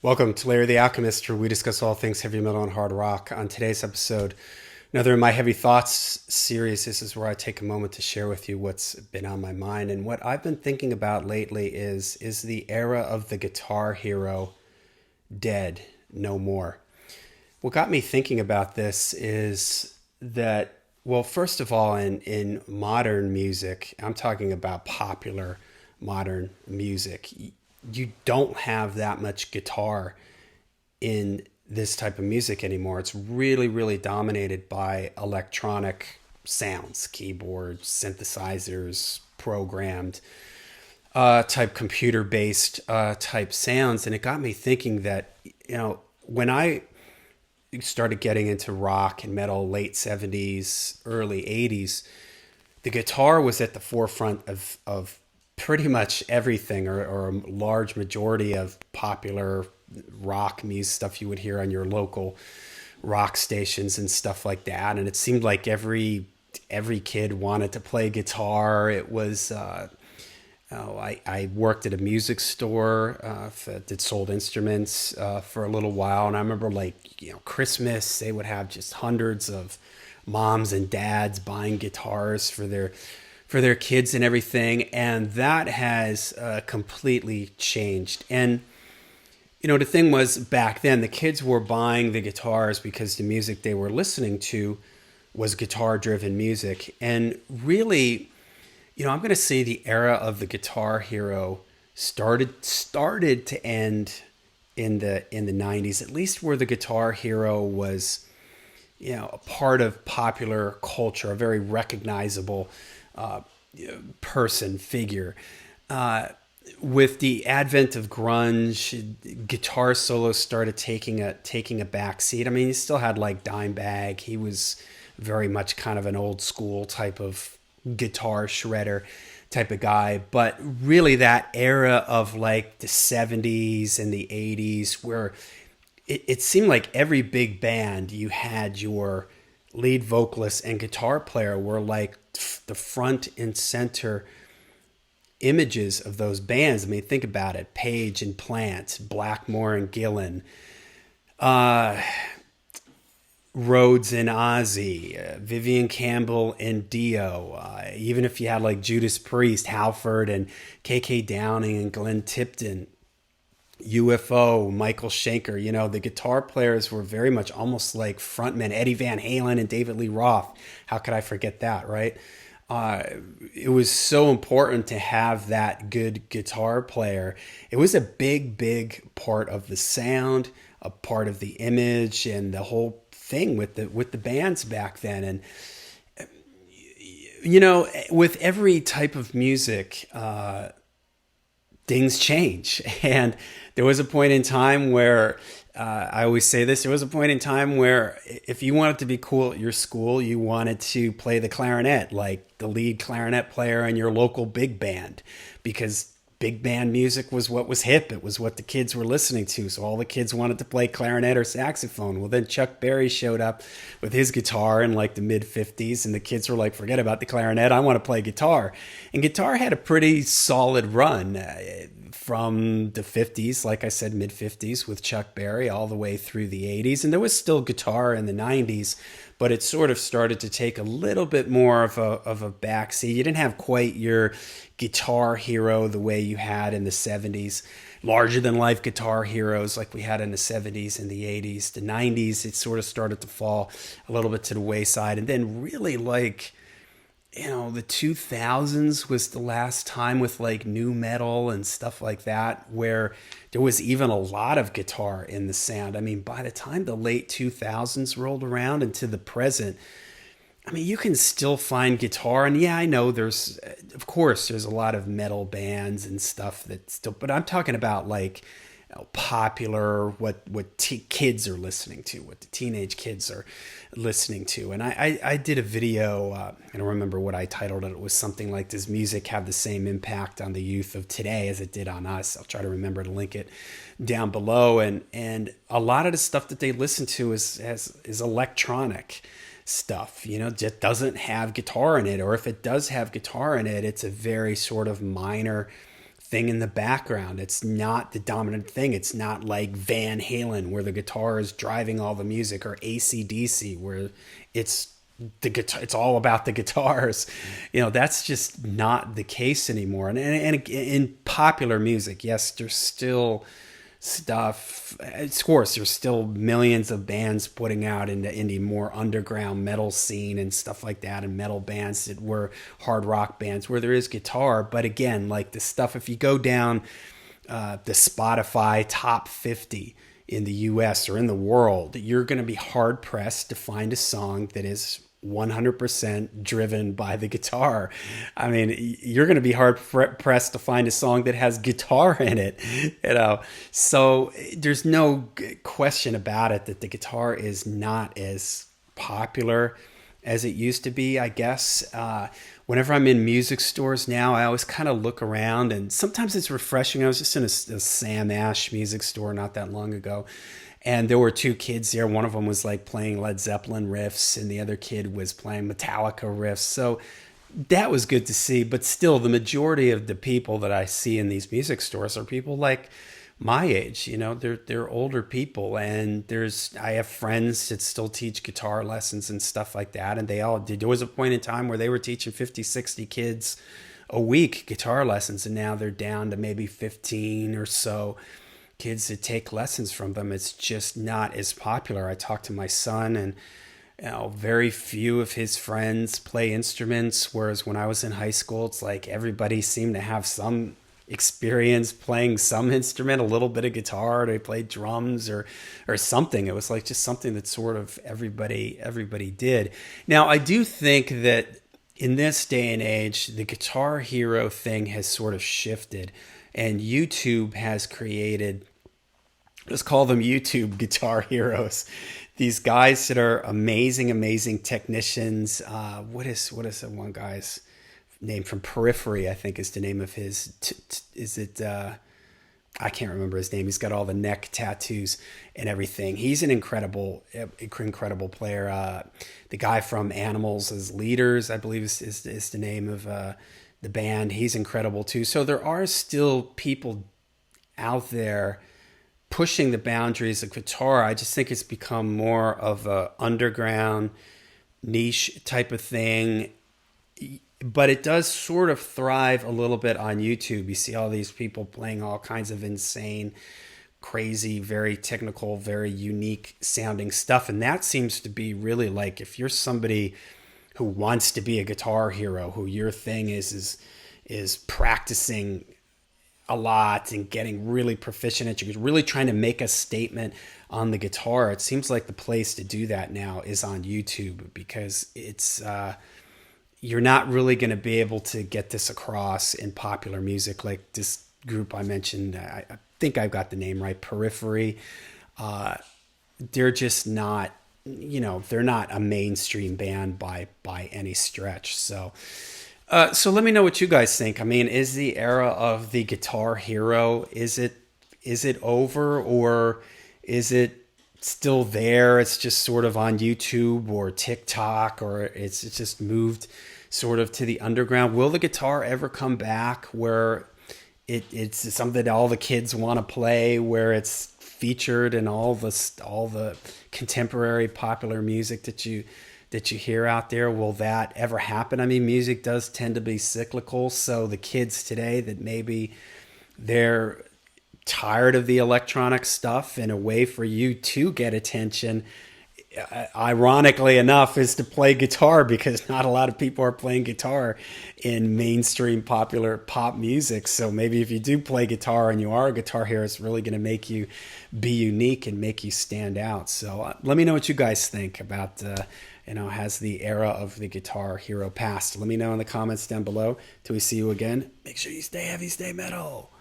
Welcome to Larry the Alchemist, where we discuss all things heavy metal and hard rock. On today's episode, another in my Heavy Thoughts series. This is where I take a moment to share with you what's been on my mind. And what I've been thinking about lately is the era of the guitar hero dead, no more. What got me thinking about this is that, well, first of all, in modern music, I'm talking about popular modern music, you don't have that much guitar in this type of music anymore. It's really, really dominated by electronic sounds, keyboards, synthesizers, programmed type computer based type sounds. And it got me thinking that, when I started getting into rock and metal late 70s, early 80s, the guitar was at the forefront of pretty much everything, or a large majority of popular rock music stuff you would hear on your local rock stations and stuff like that. And it seemed like every kid wanted to play guitar. It was I worked at a music store that sold instruments for a little while, and I remember, Christmas, they would have just hundreds of moms and dads buying guitars for their kids and everything, and that has completely changed. And the thing was, back then the kids were buying the guitars because the music they were listening to was guitar driven music. And really, I'm going to say the era of the guitar hero started to end in the 90s, at least, where the guitar hero was a part of popular culture, a very recognizable person, figure. With the advent of grunge, guitar solos started taking a back seat. I mean, you still had like Dimebag. He was very much kind of an old school type of guitar shredder type of guy. But really, that era of like the 70s and the 80s, where it seemed like every big band, you had your lead vocalist and guitar player were like the front and center images of those bands. I mean, think about it: Page and Plant, Blackmore and Gillan, Rhodes and Ozzy, Vivian Campbell and Dio. Even if you had like Judas Priest, Halford and KK Downing and Glenn Tipton, UFO, Michael Schenker, the guitar players were very much almost like frontmen. Eddie Van Halen and David Lee Roth. How could I forget that, right? It was so important to have that good guitar player. It was a big, big part of the sound, a part of the image, and the whole thing with the bands back then. And with every type of music, things change. And there was a point in time where, I always say this, there was a point in time where if you wanted to be cool at your school, you wanted to play the clarinet, like the lead clarinet player in your local big band, because big band music was what was hip. It was what the kids were listening to. So all the kids wanted to play clarinet or saxophone. Well, then Chuck Berry showed up with his guitar in like the mid 50s, and the kids were like, forget about the clarinet, I want to play guitar. And guitar had a pretty solid run from the 50s, like I said, mid 50s with Chuck Berry, all the way through the 80s. And there was still guitar in the 90s, but it sort of started to take a little bit more of a backseat. You didn't have quite your guitar hero the way you had in the 70s, larger than life guitar heroes like we had in the 70s and the 80s. The 90s, it sort of started to fall a little bit to the wayside. And then really, the 2000s was the last time with like new metal and stuff like that, where there was even a lot of guitar in the sound. I mean, by the time the late 2000s rolled around into the present, I mean, you can still find guitar. And yeah, I know of course, there's a lot of metal bands and stuff that still, but I'm talking about like popular, what kids are listening to, what the teenage kids are listening to. And I did a video, I don't remember what I titled it. It was something like, does music have the same impact on the youth of today as it did on us? I'll try to remember to link it down below. And a lot of the stuff that they listen to is electronic stuff, just doesn't have guitar in it. Or if it does have guitar in it, it's a very sort of minor thing in the background. It's not the dominant thing. It's not like Van Halen, where the guitar is driving all the music, or AC/DC, where it's the guitar, it's all about the guitars. That's just not the case anymore. And in popular music, yes, there's still stuff. Of course, there's still millions of bands putting out in the more underground metal scene and stuff like that, and metal bands that were hard rock bands where there is guitar. But again, like the stuff, if you go down the Spotify top 50 in the US or in the world, you're going to be hard pressed to find a song that is 100% driven by the guitar. I mean, you're going to be hard pressed to find a song that has guitar in it, So there's no question about it that the guitar is not as popular as it used to be, I guess. Whenever I'm in music stores now, I always kind of look around, and sometimes it's refreshing. I was just in a Sam Ash music store not that long ago, and there were two kids there. One of them was like playing Led Zeppelin riffs, and the other kid was playing Metallica riffs. So that was good to see. But still, the majority of the people that I see in these music stores are people like my age. They're older people, and I have friends that still teach guitar lessons and stuff like that. And they all did. There was a point in time where they were teaching 50, 60 kids a week guitar lessons, and now they're down to maybe 15 or so kids that take lessons from them. It's just not as popular. I talked to my son, and very few of his friends play instruments, whereas when I was in high school, it's like everybody seemed to have some experience playing some instrument, a little bit of guitar, they played drums or something. It was like just something that sort of everybody did. Now, I do think that in this day and age, the Guitar Hero thing has sort of shifted, and YouTube has created, let's call them YouTube Guitar Heroes. These guys that are amazing technicians. What is that one guy's name from Periphery? I think is the name of his. Is it? I can't remember his name. He's got all the neck tattoos and everything. He's an incredible player. The guy from Animals as Leaders, I believe, is the name of the band. He's incredible too. So there are still people out there pushing the boundaries of guitar. I just think it's become more of a underground niche type of thing, but it does sort of thrive a little bit on YouTube. You see all these people playing all kinds of insane, crazy, very technical, very unique sounding stuff, and that seems to be really, like, if you're somebody who wants to be a guitar hero, who your thing is practicing a lot and getting really proficient at, you're really trying to make a statement on the guitar, it seems like the place to do that now is on YouTube, because it's you're not really going to be able to get this across in popular music. Like this group I mentioned, I think I've got the name right, Periphery. They're just not, they're not a mainstream band by any stretch. So let me know what you guys think. I mean, is the era of the Guitar Hero, is it over, or is it still there? It's just sort of on YouTube or TikTok, or it's just moved sort of to the underground. Will the guitar ever come back where it's something that all the kids want to play, where it's featured in all the contemporary popular music that you hear out there? Will that ever happen? I mean, music does tend to be cyclical, so the kids today that maybe they're tired of the electronic stuff, and a way for you to get attention, ironically enough, is to play guitar, because not a lot of people are playing guitar in mainstream popular pop music. So maybe if you do play guitar and you are a guitar hero, it's really going to make you be unique and make you stand out. So let me know what you guys think about has the era of the Guitar Hero passed? Let me know in the comments down below. Till we see you again, make sure you stay heavy, stay metal.